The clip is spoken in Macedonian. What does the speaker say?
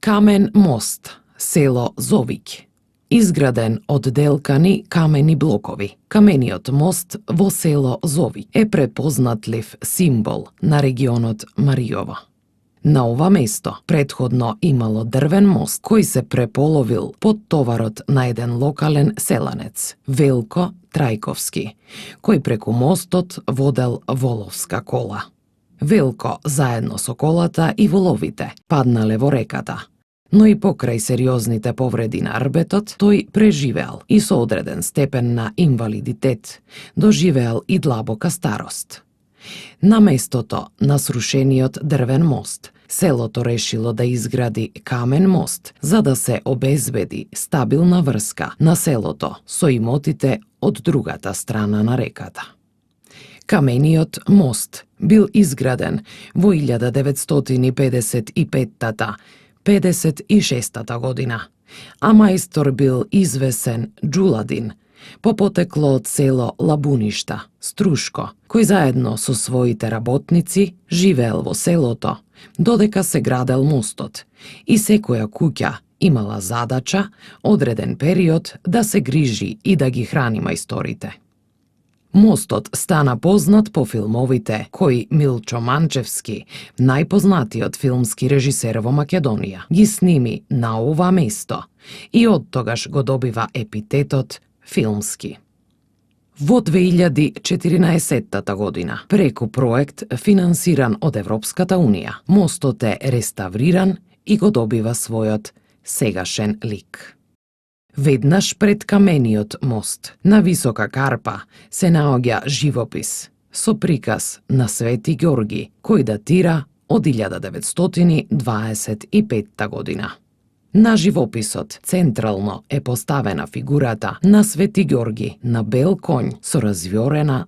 Камен мост, село Зовиќ. Изграден од делкани камени блокови, камениот мост во село Зовиќ е препознатлив символ на регионот Мариово. На ова место претходно имало дрвен мост кој се преполовил под товарот на еден локален селанец, Велко Трајковски, кој преку мостот водел воловска кола. Велко, заедно со колата и воловите, паднале во реката, но и покрај сериозните повреди на арбетот, тој преживеал и со одреден степен на инвалидитет, доживеал и длабока старост. На местото на срушениот дрвен мост, селото решило да изгради камен мост за да се обезбеди стабилна врска на селото со имотите од другата страна на реката. Камениот мост бил изграден во 1955-56 година, а мајстор бил извесен Џуладин, по потекло од село Лабуништа, Струшко, кој заедно со своите работници живеел во селото, додека се градел мостот, и секоја куќа имала задача одреден период да се грижи и да ги храни мајсторите. Мостот стана познат по филмовите кои Милчо Манчевски, најпознатиот филмски режисер во Македонија, ги сними на ова место и оттогаш го добива епитетот филмски. Во 2014 година, преку проект финансиран од Европската Унија, мостот е реставриран и го добива својот сегашен лик. Веднаш пред камениот мост, на висока карпа, се наоѓа живопис со приказ на Свети Ѓорги, кој датира од 1925 година. На живописот централно е поставена фигурата на Свети Ѓорги на бел конј со развјорена